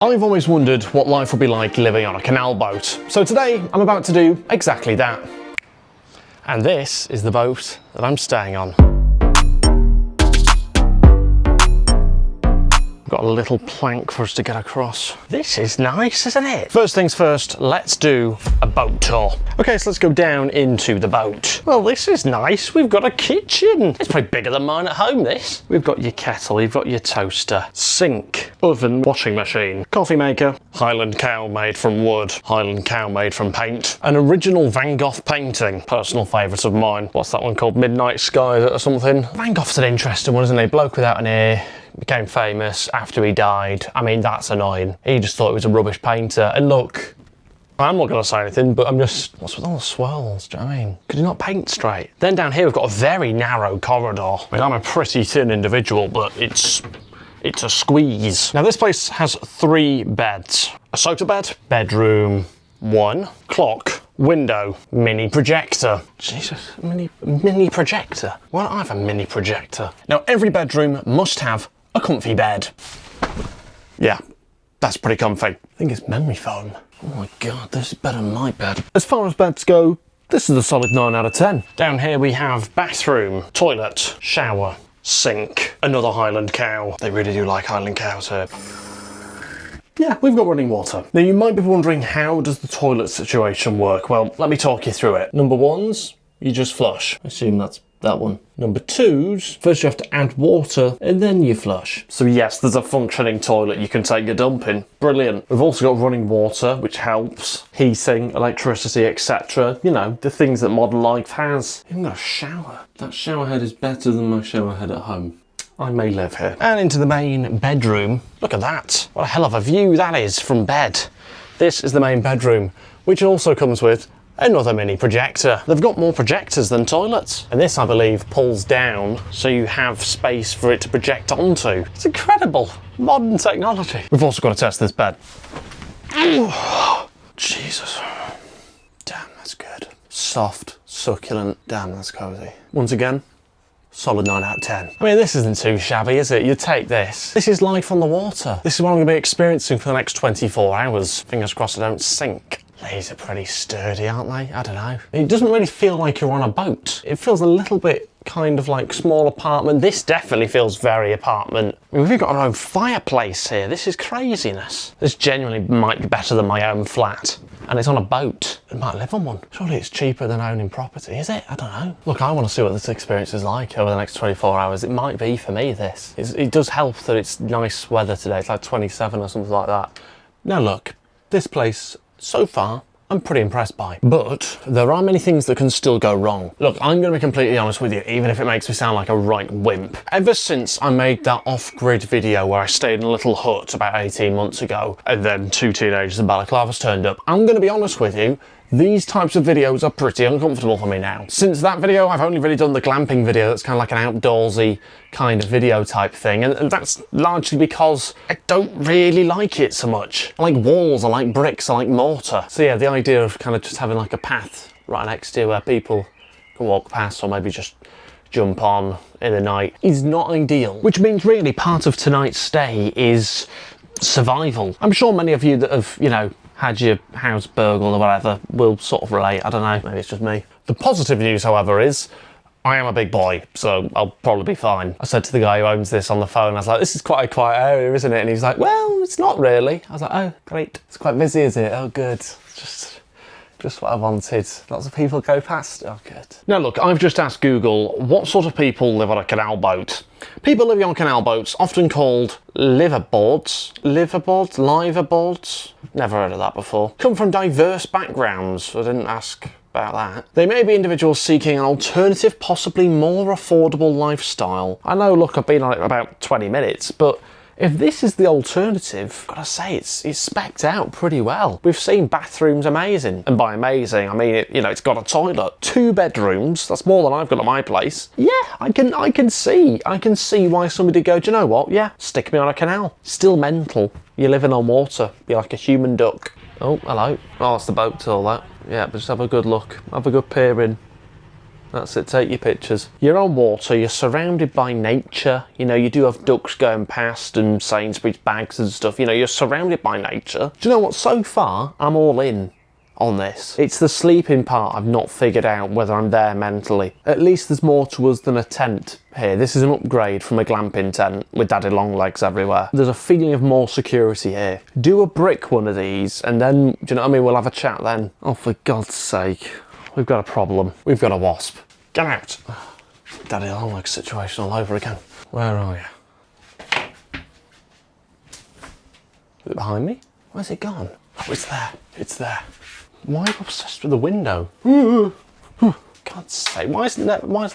I've always wondered what life would be like living on a canal boat, so today I'm about to do exactly that. And this is the boat that I'm staying on. Got a little plank for us to get across. This is nice, isn't it? First things first, let's do a boat tour. Okay, so let's go down into the boat. Well, this is nice. We've got a kitchen. It's probably bigger than mine at home, this. We've got your kettle, you've got your toaster, sink, oven, washing machine, coffee maker, Highland cow made from wood, Highland cow made from paint, an original Van Gogh painting, personal favourite of mine. What's that one called? Midnight Sky or something? Van Gogh's an interesting one, isn't he? Bloke without an ear. Became famous after he died. I mean, that's annoying. He just thought he was a rubbish painter. And look, I'm not going to say anything, but I'm just, what's with all the swirls? Do you know what I mean? Could you not paint straight? Then down here, we've got a very narrow corridor. I mean, I'm a pretty thin individual, but it's a squeeze. Now, this place has 3 beds. A sofa bed, bedroom 1, clock, window, mini projector. Jesus, mini projector? Why don't I have a mini projector? Now, every bedroom must have a comfy bed. Yeah, that's pretty comfy. I think it's memory foam. Oh my God, this is better than my bed. As far as beds go, this is a solid 9 out of 10. Down here we have bathroom, toilet, shower, sink, another Highland cow. They really do like Highland cows here. Yeah, we've got running water. Now you might be wondering, how does the toilet situation work? Well, let me talk you through it. Number 1's, you just flush. I assume that's that one. Number 2's, first you have to add water and then you flush. So yes, there's a functioning toilet you can take your dump in. Brilliant. We've also got running water, which helps. Heating, electricity, etc. You know, the things that modern life has. Even got a shower. That shower head is better than my shower head at home. I may live here. And into the main bedroom. Look at that. What a hell of a view that is from bed. This is the main bedroom, which also comes with another mini projector. They've got more projectors than toilets. And this, I believe, pulls down so you have space for it to project onto. It's incredible. Modern technology. We've also got to test this bed. Oh, Jesus. Damn, that's good. Soft, succulent. Damn, that's cozy. Once again, solid 9 out of 10. I mean, this isn't too shabby, is it? You take this. This is life on the water. This is what I'm going to be experiencing for the next 24 hours. Fingers crossed I don't sink. These are pretty sturdy, aren't they? I don't know. It doesn't really feel like you're on a boat. It feels a little bit kind of like small apartment. This definitely feels very apartment. I mean, we've got our own fireplace here. This is craziness. This genuinely might be better than my own flat. And it's on a boat. I might live on one. Surely it's cheaper than owning property, is it? I don't know. Look, I want to see what this experience is like over the next 24 hours. It might be for me, this. It does help that it's nice weather today. It's like 27 or something like that. Now look, this place, so far, I'm pretty impressed by. But there are many things that can still go wrong. Look, I'm going to be completely honest with you, even if it makes me sound like a right wimp. Ever since I made that off-grid video where I stayed in a little hut about 18 months ago, and then 2 teenagers in balaclavas turned up, I'm going to be honest with you, these types of videos are pretty uncomfortable for me now. Since that video, I've only really done the glamping video that's kind of like an outdoorsy kind of video type thing, and that's largely because I don't really like it so much. I like walls, I like bricks, I like mortar. So yeah, the idea of kind of just having like a path right next to where people can walk past or maybe just jump on in the night is not ideal. Which means really part of tonight's stay is survival. I'm sure many of you that have, you know, had your house burgled or whatever will sort of relate. I don't know, maybe it's just me. The positive news, however, is I am a big boy, so I'll probably be fine. I said to the guy who owns this on the phone, I was like, this is quite a quiet area, isn't it? And he's like, well, it's not really. I was like, oh, great. It's quite busy, is it? Oh, good. Just what I wanted. Lots of people go past. Oh, good. Now look, I've just asked Google what sort of people live on a canal boat. People living on canal boats, often called liverboards. Liverboards? Never heard of that before. Come from diverse backgrounds. I didn't ask about that. They may be individuals seeking an alternative, possibly more affordable lifestyle. I know, look, I've been on it about 20 minutes, but if this is the alternative, I've got to say, it's spec'd out pretty well. We've seen bathrooms amazing. And by amazing, I mean, it's got a toilet. 2 bedrooms, that's more than I've got at my place. Yeah, I can see why somebody would go, do you know what? Yeah, stick me on a canal. Still mental. You're living on water. Be like a human duck. Oh, hello. Oh, it's the boat tour, that. Yeah, but just have a good look. Have a good peer in. That's it, take your pictures. You're on water, you're surrounded by nature. You know, you do have ducks going past and Sainsbury's bags and stuff. You know, you're surrounded by nature. Do you know what? So far, I'm all in on this. It's the sleeping part I've not figured out whether I'm there mentally. At least there's more to us than a tent here. This is an upgrade from a glamping tent with daddy long legs everywhere. There's a feeling of more security here. Do a brick one of these and then, do you know what I mean? We'll have a chat then. Oh, for God's sake. We've got a problem. We've got a wasp. Get out. Daddy long legs situation all over again. Where are you? Is it behind me? Where's it gone? Oh, it's there. It's there. Why are you obsessed with the window? God's sake, why is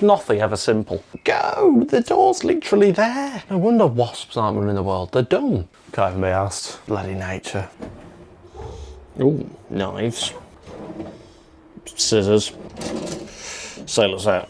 nothing ever simple? Go! The door's literally there. No wonder wasps aren't running the world. They're dumb. Can't even be asked. Bloody nature. Ooh, knives. Scissors. Sailors out.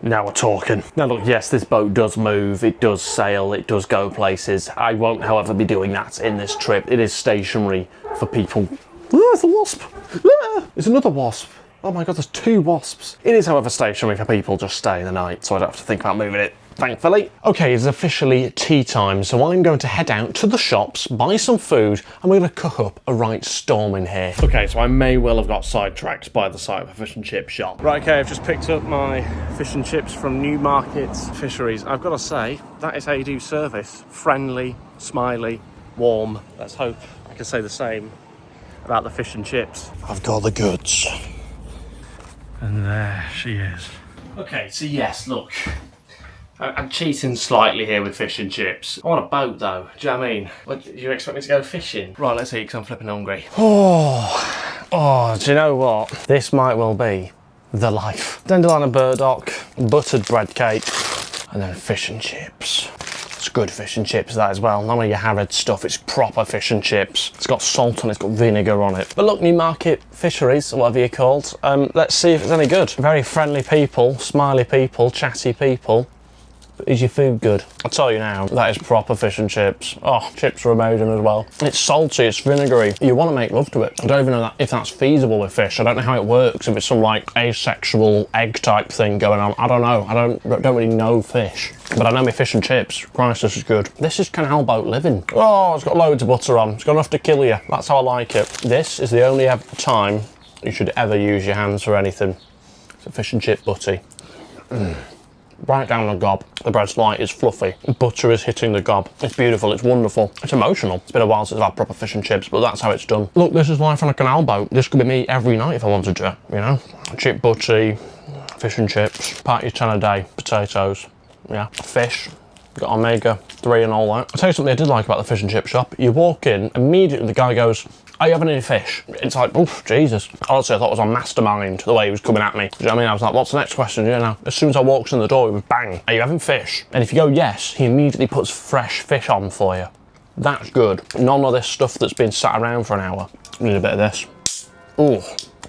Now we're talking. Now look, yes, this boat does move, it does sail, it does go places. I won't, however, be doing that in this trip. It is stationary for people. Oh, it's a wasp. Ah, it's another wasp. Oh my God, there's 2 wasps. It is, however, stationary for people just staying the night, so I don't have to think about moving it, thankfully. Okay, it's officially tea time, so I'm going to head out to the shops, buy some food, and we're going to cook up a right storm in here. Okay, so I may well have got sidetracked by the sight of a fish and chip shop. Right, okay, I've just picked up my fish and chips from Newmarket Fisheries. I've got to say, that is how you do service. Friendly, smiley, warm. Let's hope I can say the same about the fish and chips. I've got the goods. And there she is. Okay, so yes, look. I'm cheating slightly here with fish and chips. I want a boat though, do you know what I mean? What, do you expect me to go fishing? Right, let's eat because I'm flipping hungry. Oh, do you know what? This might well be the life. Dandelion and burdock, buttered bread cake, and then fish and chips. It's good fish and chips, that as well. None of your Harrods stuff, it's proper fish and chips. It's got salt on it, it's got vinegar on it. But look, Newmarket Fisheries, or whatever you're called. Let's see if it's any good. Very friendly people, smiley people, chatty people. Is your food good? I'll tell you now, that is proper fish and chips. Oh, chips are amazing as well. It's salty, it's vinegary. You want to make love to it. I don't even know if that's feasible with fish. I don't know how it works, if it's some like asexual egg type thing going on. I don't know. I don't really know fish. But I know my fish and chips. Christ, this is good. This is canal boat living. Oh, it's got loads of butter on. It's got enough to kill you. That's how I like it. This is the only time you should ever use your hands for anything. It's a fish and chip butty. Right down the gob. The bread's light, it's fluffy. Butter is hitting the gob. It's beautiful, it's wonderful. It's emotional. It's been a while since I've had proper fish and chips, but that's how it's done. Look, this is life on a canal boat. This could be me every night if I wanted to, you know? Chip butty, fish and chips, party 10 a day, potatoes, yeah. Fish, got omega-3 and all that. I'll tell you something I did like about the fish and chip shop. You walk in, immediately the guy goes, are you having any fish? It's like, oof, Jesus. Honestly, I thought it was on Mastermind, the way he was coming at me. Do you know what I mean? I was like, what's the next question? You know, as soon as I walked in the door, it was bang, are you having fish? And if you go yes, he immediately puts fresh fish on for you. That's good. None of this stuff that's been sat around for an hour. Need a bit of this. Ooh,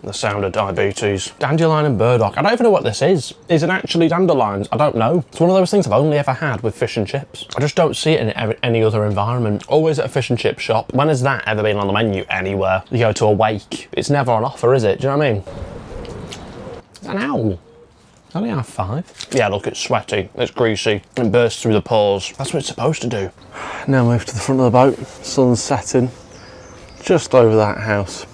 the sound of diabetes. Dandelion and burdock. I don't even know what this is. Is it actually dandelions? I don't know. It's one of those things I've only ever had with fish and chips. I just don't see it in any other environment. Always at a fish and chip shop. When has that ever been on the menu anywhere? You go to a wake. It's never on offer, is it? Do you know what I mean? It's an owl. It's only half 5. Yeah, look, it's sweaty. It's greasy. It bursts through the pores. That's what it's supposed to do. Now move to the front of the boat. Sun's setting. Just over that house.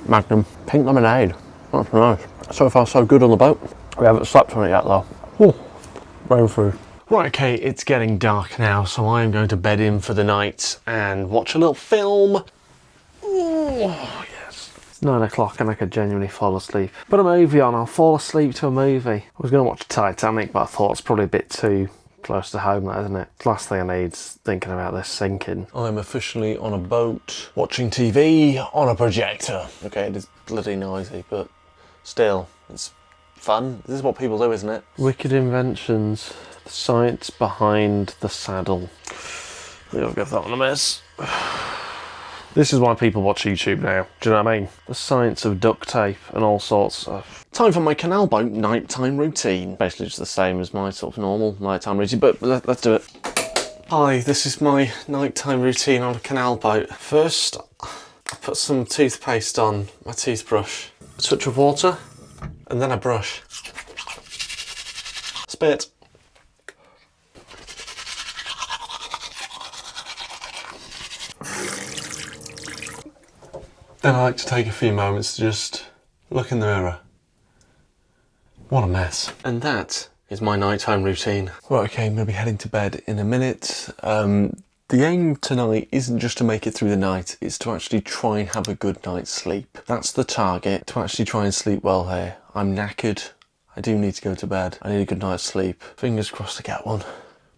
Magnum. Pink lemonade. That's nice. So far so good on the boat. We haven't slept on it yet though. Ooh, brain food. Right, okay, it's getting dark now, so I am going to bed in for the night and watch a little film. Oh, yes. It's 9 o'clock and I could genuinely fall asleep. Put a movie on, I'll fall asleep to a movie. I was going to watch Titanic, but I thought it's probably a bit too close to home, that, isn't it? The last thing I need's thinking about this sinking. I'm officially on a boat, watching TV on a projector. Okay, it is bloody noisy, but still, it's fun. This is what people do, isn't it? Wicked inventions. The science behind the saddle. I'll give that one a miss. This is why people watch YouTube now. Do you know what I mean? The science of duct tape and all sorts of. Time for my canal boat nighttime routine. Basically just the same as my sort of normal nighttime routine, but let's do it. Hi, this is my nighttime routine on a canal boat. First, I put some toothpaste on my toothbrush. A touch of water, and then I brush. Spit. Then I like to take a few moments to just look in the mirror. What a mess. And that is my nighttime routine. Right, okay, I'm gonna be heading to bed in a minute. The aim tonight isn't just to make it through the night, it's to actually try and have a good night's sleep. That's the target, to actually try and sleep well here. I'm knackered, I do need to go to bed. I need a good night's sleep. Fingers crossed to get one.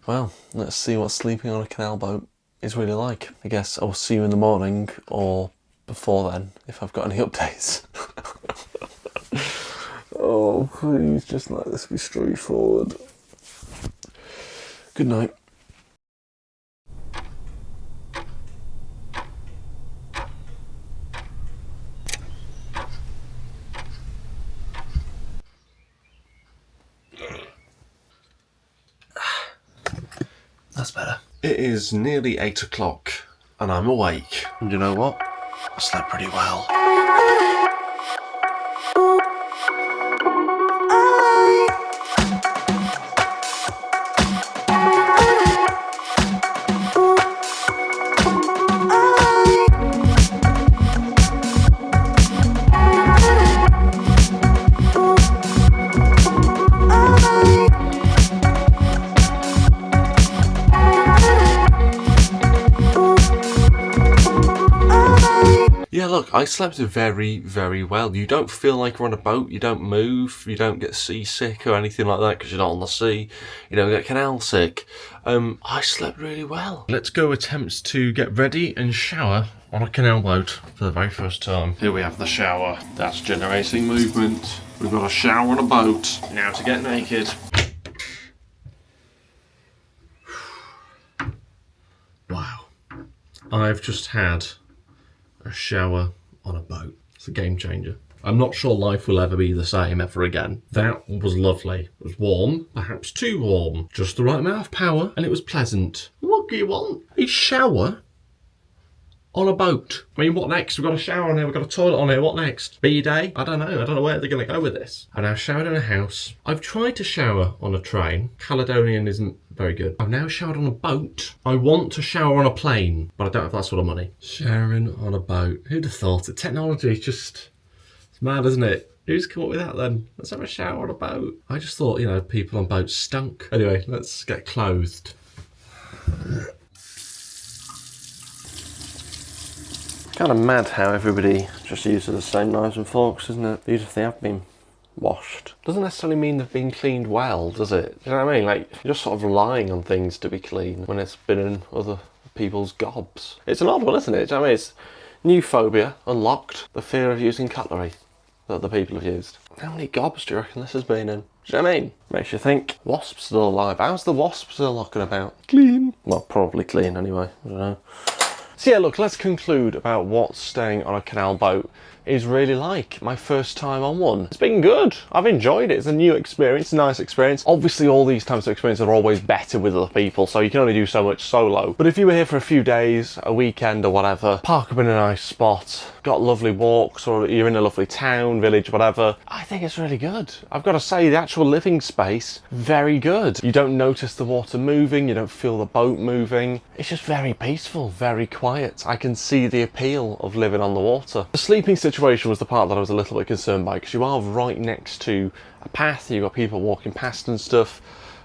Well, let's see what sleeping on a canal boat is really like. I guess I'll see you in the morning, or before then, if I've got any updates. Oh, please, just let this be straightforward. Good night. That's better. It is nearly 8 o'clock and I'm awake. And you know what? I slept pretty well. Yeah, look, I slept very, very well. You don't feel like you're on a boat, you don't move, you don't get seasick or anything like that because you're not on the sea. You don't get canal sick. I slept really well. Let's go attempt to get ready and shower on a canal boat for the very first time. Here we have the shower. That's generating movement. We've got a shower on a boat. Now to get naked. Wow. I've just had a shower on a boat. It's a game changer. I'm not sure life will ever be the same ever again. That was lovely. It was warm, perhaps too warm. Just the right amount of power, and it was pleasant. What do you want? A shower on a boat. I mean, what next? We've got a shower on here, we've got a toilet on here, what next? B-day? I don't know where they're gonna go with this. I've now showered in a house. I've tried to shower on a train. Caledonian isn't very good. I've now showered on a boat. I want to shower on a plane, but I don't have that sort of money. Showering on a boat. Who'd have thought it? Technology is just, it's mad, isn't it? Who's come up with that then? Let's have a shower on a boat. I just thought, you know, people on boats stunk. Anyway, let's get clothed. Kind of mad how everybody just uses the same knives and forks, isn't it? Even if they have been washed. Doesn't necessarily mean they've been cleaned well, does it? Do you know what I mean? Like, you're just sort of relying on things to be clean when it's been in other people's gobs. It's an odd one, isn't it? Do you know what I mean? It's new phobia unlocked, the fear of using cutlery that other people have used. How many gobs do you reckon this has been in? Do you know what I mean? Makes you think. Wasp's still alive. How's the wasp still knocking about? Clean. Well, probably clean anyway. I don't know. So yeah, look, let's conclude about what staying on a canal boat is really like. My first time on one. It's been good. I've enjoyed it. It's a new experience, a nice experience. Obviously, all these types of experiences are always better with other people, so you can only do so much solo. But if you were here for a few days, a weekend or whatever, park up in a nice spot, got lovely walks, or you're in a lovely town, village, whatever, I think it's really good. I've got to say, the actual living space, very good. You don't notice the water moving, you don't feel the boat moving. It's just very peaceful, very quiet. I can see the appeal of living on the water. The sleeping situation was the part that I was a little bit concerned by, because you are right next to a path, you've got people walking past and stuff.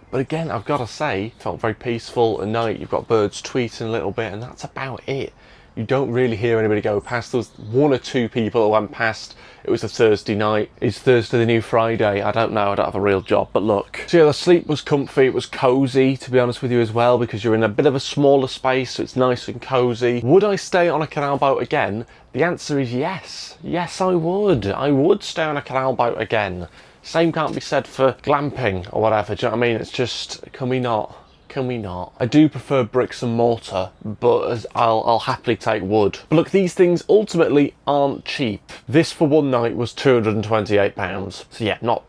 But again, I've got to say, it felt very peaceful. At night, you've got birds tweeting a little bit, and that's about it. You don't really hear anybody go past. There was one or two people who went past. It was a Thursday night. Is Thursday the new Friday? I don't know. I don't have a real job, but look. So yeah, the sleep was comfy. It was cozy, to be honest with you as well, because you're in a bit of a smaller space, so it's nice and cozy. Would I stay on a canal boat again? The answer is yes. Yes, I would. I would stay on a canal boat again. Same can't be said for glamping or whatever. Do you know what I mean? It's just, can we not? Can we not? I do prefer bricks and mortar, but I'll happily take wood. But look, these things ultimately aren't cheap. This for one night was £228. So yeah, not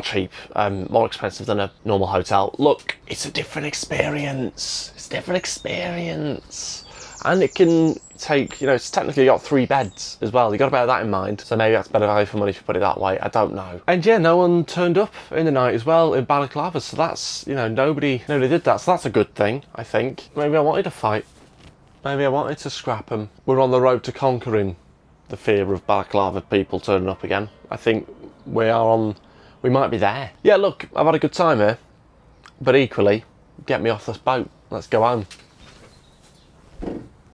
cheap. More expensive than a normal hotel. Look, it's a different experience. It's a different experience. And it can take, you know, it's technically got 3 beds as well. You got to bear that in mind. So maybe that's better value for money if you put it that way. I don't know. And yeah, no one turned up in the night as well in Balaclava. So that's, you know, nobody did that. So that's a good thing, I think. Maybe I wanted to fight. Maybe I wanted to scrap them. We're on the road to conquering the fear of Balaclava people turning up again. I think we might be there. Yeah, look, I've had a good time here. But equally, get me off this boat. Let's go home.